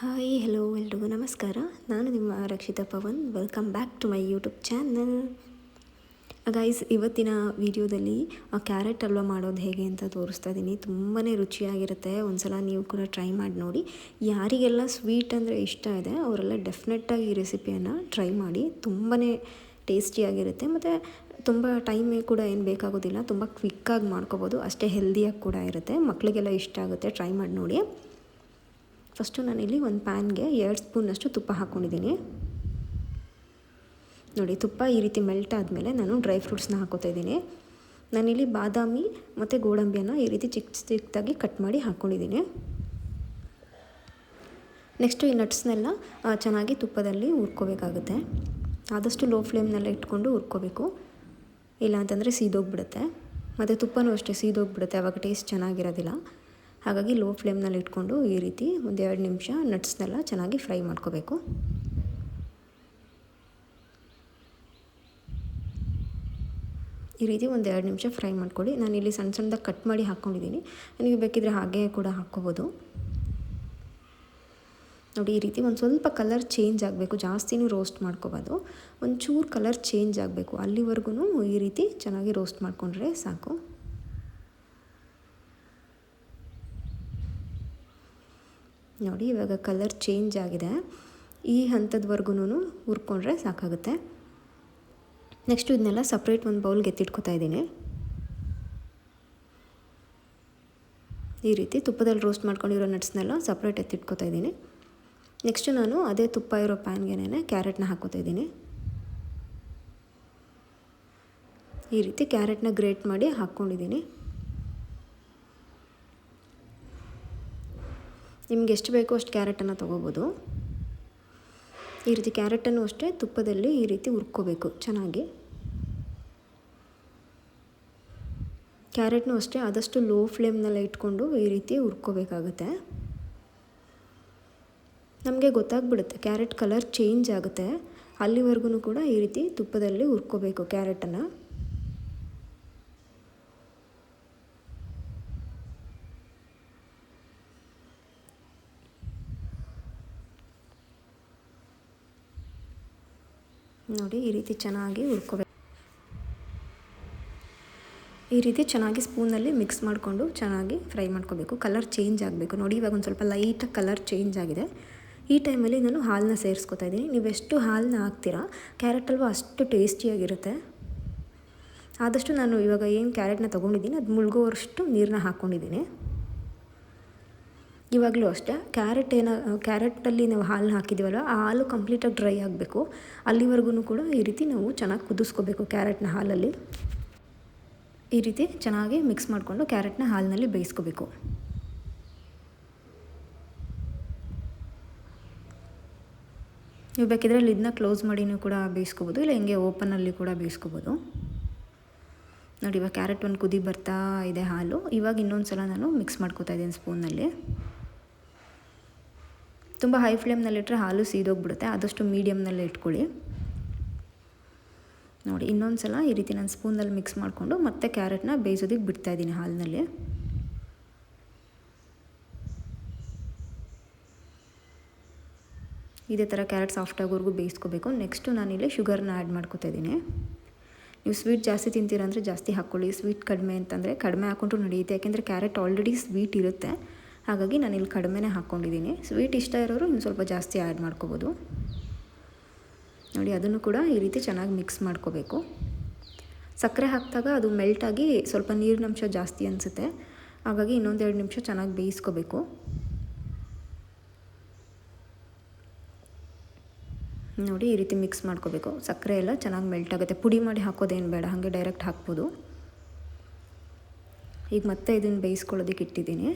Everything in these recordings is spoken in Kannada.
ಹಾಯ್ ಹಲೋ ಎಲ್ರಿಗೂ ನಮಸ್ಕಾರ. ನಾನು ನಿಮ್ಮ Rakshita Pavan. Welcome back to my YouTube channel. Guys, ಇವತ್ತಿನ ವಿಡಿಯೋದಲ್ಲಿ ಕ್ಯಾರೆಟ್ ಹಲ್ವಾ ಮಾಡೋದು ಹೇಗೆ ಅಂತ ತೋರಿಸ್ತಾ ಇದ್ದೀನಿ. ತುಂಬಾ ರುಚಿಯಾಗಿರುತ್ತೆ. ಒಂದ್ಸಲ ನೀವು ಕೂಡ ಟ್ರೈ ಮಾಡಿ ನೋಡಿ. ಯಾರಿಗೆಲ್ಲ ಸ್ವೀಟ್ ಅಂದರೆ ಇಷ್ಟ ಇದೆ ಅವರೆಲ್ಲ ಡೆಫಿನೆಟ್ಟಾಗಿ ಈ ರೆಸಿಪಿಯನ್ನು ಟ್ರೈ ಮಾಡಿ. ತುಂಬಾ ಟೇಸ್ಟಿಯಾಗಿರುತ್ತೆ ಮತ್ತು ತುಂಬ ಟೈಮ್ ಕೂಡ ಏನು ಬೇಕಾಗೋದಿಲ್ಲ. ತುಂಬ ಕ್ವಿಕ್ಕಾಗಿ ಮಾಡ್ಕೋಬೋದು. ಅಷ್ಟೇ ಹೆಲ್ದಿಯಾಗಿ ಕೂಡ ಇರುತ್ತೆ. ಮಕ್ಕಳಿಗೆಲ್ಲ ಇಷ್ಟ ಆಗುತ್ತೆ. ಟ್ರೈ ಮಾಡಿ ನೋಡಿ. ಫಸ್ಟು ನಾನಿಲ್ಲಿ ಒಂದು ಪ್ಯಾನ್ಗೆ 2 ಸ್ಪೂನಷ್ಟು ತುಪ್ಪ ಹಾಕ್ಕೊಂಡಿದ್ದೀನಿ. ನೋಡಿ, ತುಪ್ಪ ಈ ರೀತಿ ಮೆಲ್ಟ್ ಆದಮೇಲೆ ನಾನು ಡ್ರೈ ಫ್ರೂಟ್ಸ್ನ ಹಾಕೋತಾ ಇದ್ದೀನಿ. ನಾನಿಲ್ಲಿ ಬಾದಾಮಿ ಮತ್ತು ಗೋಡಂಬಿಯನ್ನು ಈ ರೀತಿ ಚಿಕ್ಕದಾಗಿ ಕಟ್ ಮಾಡಿ ಹಾಕ್ಕೊಂಡಿದ್ದೀನಿ. ನೆಕ್ಸ್ಟು ಈ ನಟ್ಸ್ನೆಲ್ಲ ಚೆನ್ನಾಗಿ ತುಪ್ಪದಲ್ಲಿ ಹುರ್ಕೋಬೇಕಾಗುತ್ತೆ. ಆದಷ್ಟು ಲೋ ಫ್ಲೇಮ್ನೆಲ್ಲ ಇಟ್ಕೊಂಡು ಹುರ್ಕೋಬೇಕು, ಇಲ್ಲ ಅಂತಂದರೆ ಸೀದೋಗಿಬಿಡುತ್ತೆ. ಮತ್ತು ತುಪ್ಪನೂ ಅಷ್ಟೇ ಸೀದೋಗಿಬಿಡುತ್ತೆ, ಆವಾಗ ಟೇಸ್ಟ್ ಚೆನ್ನಾಗಿರೋದಿಲ್ಲ. ಹಾಗಾಗಿ ಲೋ ಫ್ಲೇಮ್ನಲ್ಲಿ ಇಟ್ಕೊಂಡು ಈ ರೀತಿ 1-2 ನಿಮಿಷ ನಟ್ಸ್ನೆಲ್ಲ ಚೆನ್ನಾಗಿ ಫ್ರೈ ಮಾಡ್ಕೋಬೇಕು. ಈ ರೀತಿ 1-2 ನಿಮಿಷ ಫ್ರೈ ಮಾಡ್ಕೊಳ್ಳಿ. ನಾನಿಲ್ಲಿ ಸಣ್ಣದಾಗಿ ಕಟ್ ಮಾಡಿ ಹಾಕ್ಕೊಂಡಿದ್ದೀನಿ. ನೀವು ಬೇಕಿದ್ರೆ ಹಾಗೆ ಕೂಡ ಹಾಕ್ಕೋಬೋದು. ನೋಡಿ, ಈ ರೀತಿ ಒಂದು ಸ್ವಲ್ಪ ಕಲರ್ ಚೇಂಜ್ ಆಗಬೇಕು. ಜಾಸ್ತಿನೂ ರೋಸ್ಟ್ ಮಾಡ್ಕೋಬಾರ್ದು. ಒಂಚೂರು ಕಲರ್ ಚೇಂಜ್ ಆಗಬೇಕು. ಅಲ್ಲಿವರೆಗೂ ಈ ರೀತಿ ಚೆನ್ನಾಗಿ ರೋಸ್ಟ್ ಮಾಡಿಕೊಂಡ್ರೆ ಸಾಕು. ನೋಡಿ, ಇವಾಗ ಕಲರ್ ಚೇಂಜ್ ಆಗಿದೆ. ಈ ಹಂತದವರೆಗೂ ಹುರ್ಕೊಂಡ್ರೆ ಸಾಕಾಗುತ್ತೆ. ನೆಕ್ಸ್ಟು ಇದನ್ನೆಲ್ಲ ಸಪ್ರೇಟ್ ಒಂದು ಬೌಲ್ಗೆ ಎತ್ತಿಟ್ಕೊತಾ ಇದ್ದೀನಿ. ಈ ರೀತಿ ತುಪ್ಪದಲ್ಲಿ ರೋಸ್ಟ್ ಮಾಡ್ಕೊಂಡಿರೋ ನಟ್ಸ್ನೆಲ್ಲ ಸಪ್ರೇಟ್ ಎತ್ತಿಟ್ಕೊತಾ ಇದ್ದೀನಿ. ನೆಕ್ಸ್ಟು ನಾನು ಅದೇ ತುಪ್ಪ ಇರೋ ಪ್ಯಾನ್ಗೆನೇ ಕ್ಯಾರೆಟ್ನ ಹಾಕ್ಕೋತಾ ಇದ್ದೀನಿ. ಈ ರೀತಿ ಕ್ಯಾರೆಟ್ನ ಗ್ರೇಟ್ ಮಾಡಿ ಹಾಕ್ಕೊಂಡಿದ್ದೀನಿ. ನಿಮ್ಗೆ ಎಷ್ಟು ಬೇಕೋ ಅಷ್ಟು ಕ್ಯಾರೆಟನ್ನು ತೊಗೋಬೋದು. ಈ ರೀತಿ ಕ್ಯಾರೆಟನ್ನು ಅಷ್ಟೇ ತುಪ್ಪದಲ್ಲಿ ಈ ರೀತಿ ಹುರ್ಕೋಬೇಕು ಚೆನ್ನಾಗಿ. ಕ್ಯಾರೆಟ್ನೂ ಅಷ್ಟೇ ಆದಷ್ಟು ಲೋ ಫ್ಲೇಮ್ನೆಲ್ಲ ಇಟ್ಕೊಂಡು ಈ ರೀತಿ ಹುರ್ಕೋಬೇಕಾಗುತ್ತೆ. ನಮಗೆ ಗೊತ್ತಾಗ್ಬಿಡುತ್ತೆ ಕ್ಯಾರೆಟ್ ಕಲರ್ ಚೇಂಜ್ ಆಗುತ್ತೆ. ಅಲ್ಲಿವರೆಗೂ ಕೂಡ ಈ ರೀತಿ ತುಪ್ಪದಲ್ಲಿ ಹುರ್ಕೋಬೇಕು ಕ್ಯಾರೆಟನ್ನು. ನೋಡಿ, ಈ ರೀತಿ ಚೆನ್ನಾಗಿ ಹುರ್ಕೋಬೇಕು. ಈ ರೀತಿ ಚೆನ್ನಾಗಿ ಸ್ಪೂನಲ್ಲಿ ಮಿಕ್ಸ್ ಮಾಡಿಕೊಂಡು ಚೆನ್ನಾಗಿ ಫ್ರೈ ಮಾಡ್ಕೋಬೇಕು. ಕಲರ್ ಚೇಂಜ್ ಆಗಬೇಕು. ನೋಡಿ, ಇವಾಗ ಒಂದು ಸ್ವಲ್ಪ ಲೈಟಾಗಿ ಕಲರ್ ಚೇಂಜ್ ಆಗಿದೆ. ಈ ಟೈಮಲ್ಲಿ ನಾನು ಹಾಲನ್ನ ಸೇರಿಸ್ಕೊತಾ ಇದ್ದೀನಿ. ನೀವೆಷ್ಟು ಹಾಲನ್ನ ಹಾಕ್ತೀರಾ ಕ್ಯಾರೆಟ್ ಹಲ್ವಾ ಅಷ್ಟು ಟೇಸ್ಟಿಯಾಗಿರುತ್ತೆ. ಆದಷ್ಟು ನಾನು ಇವಾಗ ಏನು ಕ್ಯಾರೆಟ್ನ ತೊಗೊಂಡಿದ್ದೀನಿ ಅದು ಮುಳುಗೋವಷ್ಟು ನೀರನ್ನ ಹಾಕ್ಕೊಂಡಿದ್ದೀನಿ. ಇವಾಗಲೂ ಅಷ್ಟೇ ಕ್ಯಾರೆಟಲ್ಲಿ ನಾವು ಹಾಲನ್ನ ಹಾಕಿದ್ದೀವಲ್ಲ, ಆ ಹಾಲು ಕಂಪ್ಲೀಟಾಗಿ ಡ್ರೈ ಆಗಬೇಕು. ಅಲ್ಲಿವರೆಗೂ ಕೂಡ ಈ ರೀತಿ ನಾವು ಚೆನ್ನಾಗಿ ಕುದಿಸ್ಕೋಬೇಕು ಕ್ಯಾರೆಟ್ನ ಹಾಲಲ್ಲಿ. ಈ ರೀತಿ ಚೆನ್ನಾಗಿ ಮಿಕ್ಸ್ ಮಾಡಿಕೊಂಡು ಕ್ಯಾರೆಟ್ನ ಹಾಲಿನಲ್ಲಿ ಬೇಯಿಸ್ಕೋಬೇಕು. ನೀವು ಬೇಕಿದ್ರೆ ಲಿಡ್ನ ಕ್ಲೋಸ್ ಮಾಡಿನೂ ಕೂಡ ಬೇಯಿಸ್ಕೋಬೋದು, ಇಲ್ಲ ಹಿಂಗೆ ಓಪನಲ್ಲಿ ಕೂಡ ಬೇಯಿಸ್ಕೋಬೋದು. ನೋಡಿ, ಇವಾಗ ಕ್ಯಾರೆಟ್ ಒಂದು ಕುದಿ ಬರ್ತಾ ಇದೆ ಹಾಲು. ಇವಾಗ ಇನ್ನೊಂದು ಸಲ ನಾನು ಮಿಕ್ಸ್ ಮಾಡ್ಕೋತಾ ಇದ್ದೀನಿ ಸ್ಪೂನಲ್ಲಿ. ತುಂಬ ಹೈ ಫ್ಲೇಮ್ನಲ್ಲಿಟ್ಟರೆ ಹಾಲು ಸೀದೋಗಿಬಿಡುತ್ತೆ. ಆದಷ್ಟು ಮೀಡಿಯಮ್ನಲ್ಲೇ ಇಟ್ಕೊಳ್ಳಿ. ನೋಡಿ, ಇನ್ನೊಂದು ಸಲ ಈ ರೀತಿ ನಾನು ಸ್ಪೂನಲ್ಲಿ ಮಿಕ್ಸ್ ಮಾಡಿಕೊಂಡು ಮತ್ತೆ ಕ್ಯಾರೆಟ್ನ ಬೇಯಿಸೋದಕ್ಕೆ ಬಿಡ್ತಾಯಿದ್ದೀನಿ ಹಾಲಿನಲ್ಲಿ. ಇದೇ ಥರ ಕ್ಯಾರೆಟ್ ಸಾಫ್ಟಾಗೋವರೆಗೂ ಬೇಯಿಸ್ಕೋಬೇಕು. ನೆಕ್ಸ್ಟು ನಾನಿಲ್ಲಿ ಶುಗರ್ನ ಆ್ಯಡ್ ಮಾಡ್ಕೋತಾ ಇದ್ದೀನಿ. ನೀವು ಸ್ವೀಟ್ ಜಾಸ್ತಿ ತಿಂತೀರ ಅಂದರೆ ಜಾಸ್ತಿ ಹಾಕ್ಕೊಳ್ಳಿ. ಸ್ವೀಟ್ ಕಡಿಮೆ ಅಂತಂದರೆ ಕಡಿಮೆ ಹಾಕ್ಕೊಂಡ್ರೂ ನಡೆಯುತ್ತೆ. ಯಾಕೆಂದರೆ ಕ್ಯಾರೆಟ್ ಆಲ್ರೆಡಿ ಸ್ವೀಟ್ ಇರುತ್ತೆ. ಹಾಗಾಗಿ ನಾನಿಲ್ಲಿ ಕಡಿಮೆನೇ ಹಾಕ್ಕೊಂಡಿದ್ದೀನಿ. ಸ್ವೀಟ್ ಇಷ್ಟ ಇರೋರು ಇನ್ನು ಸ್ವಲ್ಪ ಜಾಸ್ತಿ ಆ್ಯಡ್ ಮಾಡ್ಕೋಬೋದು. ನೋಡಿ, ಅದನ್ನು ಕೂಡ ಈ ರೀತಿ ಚೆನ್ನಾಗಿ ಮಿಕ್ಸ್ ಮಾಡ್ಕೋಬೇಕು. ಸಕ್ಕರೆ ಹಾಕಿದಾಗ ಅದು ಮೆಲ್ಟಾಗಿ ಸ್ವಲ್ಪ ನೀರಿನಂಶ ಜಾಸ್ತಿ ಅನಿಸುತ್ತೆ. ಹಾಗಾಗಿ 1-2 ನಿಮಿಷ ಚೆನ್ನಾಗಿ ಬೇಯಿಸ್ಕೋಬೇಕು. ನೋಡಿ, ಈ ರೀತಿ ಮಿಕ್ಸ್ ಮಾಡ್ಕೋಬೇಕು. ಸಕ್ಕರೆ ಎಲ್ಲ ಚೆನ್ನಾಗಿ ಮೆಲ್ಟ್ ಆಗುತ್ತೆ. ಪುಡಿ ಮಾಡಿ ಹಾಕೋದೇನು ಬೇಡ, ಹಾಗೆ ಡೈರೆಕ್ಟ್ ಹಾಕ್ಬೋದು. ಈಗ ಮತ್ತೆ ಇದನ್ನು ಬೇಯಿಸ್ಕೊಳ್ಳೋದಕ್ಕೆ ಇಟ್ಟಿದ್ದೀನಿ.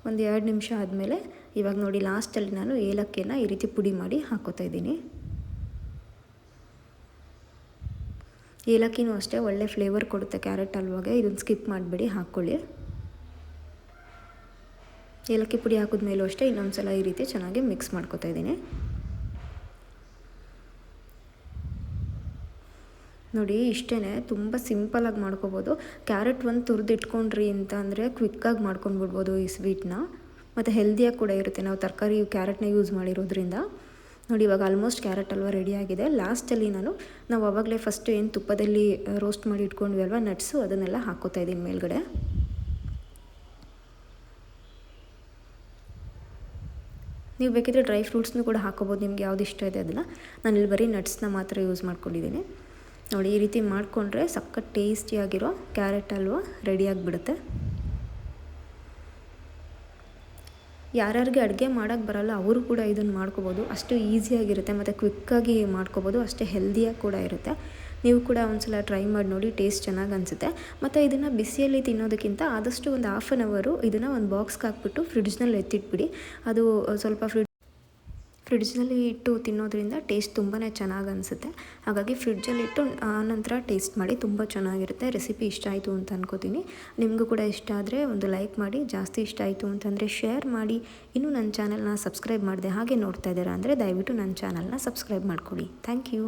1-2 ನಿಮಿಷ ಆದಮೇಲೆ ಇವಾಗ ನೋಡಿ, ಲಾಸ್ಟಲ್ಲಿ ನಾನು ಏಲಕ್ಕಿನ ಈ ರೀತಿ ಪುಡಿ ಮಾಡಿ ಹಾಕ್ಕೋತಾ ಇದ್ದೀನಿ. ಏಲಕ್ಕಿನೂ ಅಷ್ಟೇ ಒಳ್ಳೆ ಫ್ಲೇವರ್ ಕೊಡುತ್ತೆ ಕ್ಯಾರೆಟ್ ಹಲ್ವಾಗೆ. ಇದನ್ನು ಸ್ಕಿಪ್ ಮಾಡಿಬಿಡಿ, ಹಾಕ್ಕೊಳ್ಳಿ. ಏಲಕ್ಕಿ ಪುಡಿ ಹಾಕಿದ್ಮೇಲೂ ಅಷ್ಟೇ ಇನ್ನೊಂದು ಸಲ ಈ ರೀತಿ ಚೆನ್ನಾಗಿ ಮಿಕ್ಸ್ ಮಾಡ್ಕೋತಾ ಇದ್ದೀನಿ. ನೋಡಿ, ಇಷ್ಟೇ, ತುಂಬ ಸಿಂಪಲಾಗಿ ಮಾಡ್ಕೋಬೋದು. ಕ್ಯಾರೆಟ್ ಒಂದು ತುರಿದು ಇಟ್ಕೊಂಡ್ರಿ ಅಂತ ಅಂದರೆ ಕ್ವಿಕ್ಕಾಗಿ ಮಾಡ್ಕೊಂಡ್ಬಿಡ್ಬೋದು ಈ ಸ್ವೀಟ್ನ. ಮತ್ತು ಹೆಲ್ದಿಯಾಗಿ ಕೂಡ ಇರುತ್ತೆ. ನಾವು ತರಕಾರಿ ಕ್ಯಾರೆಟ್ನ ಯೂಸ್ ಮಾಡಿರೋದ್ರಿಂದ. ನೋಡಿ ಇವಾಗ ಆಲ್ಮೋಸ್ಟ್ ಕ್ಯಾರೆಟ್ ಹಲ್ವ ರೆಡಿಯಾಗಿದೆ. ಲಾಸ್ಟಲ್ಲಿ ನಾವು ಆವಾಗಲೇ ಫಸ್ಟ್ ಏನು ತುಪ್ಪದಲ್ಲಿ ರೋಸ್ಟ್ ಮಾಡಿ ಇಟ್ಕೊಂಡ್ವಿ ಅಲ್ವಾ ನಟ್ಸು, ಅದನ್ನೆಲ್ಲ ಹಾಕ್ಕೋತಾ ಇದ್ದೀನಿ ಮೇಲ್ಗಡೆ. ನೀವು ಬೇಕಿದ್ರೆ ಡ್ರೈ ಫ್ರೂಟ್ಸ್ನೂ ಕೂಡ ಹಾಕೋಬೋದು, ನಿಮ್ಗೆ ಯಾವ್ದು ಇಷ್ಟ ಇದೆ ಅದನ್ನು. ನಾನಿಲ್ಲಿ ಬರೀ ನಟ್ಸ್ನ ಮಾತ್ರ ಯೂಸ್ ಮಾಡ್ಕೊಂಡಿದ್ದೀನಿ. ನೋಡಿ ಈ ರೀತಿ ಮಾಡಿಕೊಂಡ್ರೆ ಸಖತ್ ಟೇಸ್ಟಿಯಾಗಿರೋ ಕ್ಯಾರೆಟ್ ಹಲ್ವ ರೆಡಿಯಾಗಿಬಿಡುತ್ತೆ. ಯಾರ್ಯಾರಿಗೆ ಅಡುಗೆ ಮಾಡೋಕ್ಕೆ ಬರೋಲ್ಲ ಅವರು ಕೂಡ ಇದನ್ನು ಮಾಡ್ಕೋಬೋದು. ಅಷ್ಟು ಈಸಿಯಾಗಿರುತ್ತೆ ಮತ್ತು ಕ್ವಿಕ್ಕಾಗಿ ಮಾಡ್ಕೋಬೋದು, ಅಷ್ಟೇ ಹೆಲ್ದಿಯಾಗಿ ಕೂಡ ಇರುತ್ತೆ. ನೀವು ಕೂಡ ಒಂದ್ಸಲ ಟ್ರೈ ಮಾಡಿ ನೋಡಿ, ಟೇಸ್ಟ್ ಚೆನ್ನಾಗಿ ಅನಿಸುತ್ತೆ. ಮತ್ತು ಇದನ್ನು ಬಿಸಿಯಲ್ಲಿ ತಿನ್ನೋದಕ್ಕಿಂತ ಆದಷ್ಟು ಒಂದು 1/2 ಅವರು ಇದನ್ನು ಒಂದು ಬಾಕ್ಸ್ಗೆ ಹಾಕ್ಬಿಟ್ಟು ಫ್ರಿಡ್ಜ್ನಲ್ಲಿ ಎತ್ತಿಟ್ಬಿಡಿ. ಅದು ಸ್ವಲ್ಪ ಫ್ರಿಡ್ಜ್ನಲ್ಲಿ ಇಟ್ಟು ತಿನ್ನೋದ್ರಿಂದ ಟೇಸ್ಟ್ ತುಂಬಾ ಚೆನ್ನಾಗಿ ಅನಿಸುತ್ತೆ. ಹಾಗಾಗಿ ಫ್ರಿಡ್ಜಲ್ಲಿಟ್ಟು ಆನಂತರ ಟೇಸ್ಟ್ ಮಾಡಿ, ತುಂಬ ಚೆನ್ನಾಗಿರುತ್ತೆ. ರೆಸಿಪಿ ಇಷ್ಟ ಆಯಿತು ಅಂತ ಅನ್ಕೋತೀನಿ. ನಿಮಗೂ ಕೂಡ ಇಷ್ಟ ಆದರೆ ಒಂದು ಲೈಕ್ ಮಾಡಿ, ಜಾಸ್ತಿ ಇಷ್ಟ ಆಯಿತು ಅಂತಂದರೆ ಶೇರ್ ಮಾಡಿ. ಇನ್ನೂ ನನ್ನ ಚಾನಲ್ನ ಸಬ್ಸ್ಕ್ರೈಬ್ ಮಾಡಿದೆ ಹಾಗೆ ನೋಡ್ತಾ ಇದ್ದೀರಾ ಅಂದರೆ ದಯವಿಟ್ಟು ನನ್ನ ಚಾನಲ್ನ ಸಬ್ಸ್ಕ್ರೈಬ್ ಮಾಡ್ಕೊಳ್ಳಿ. Thank you.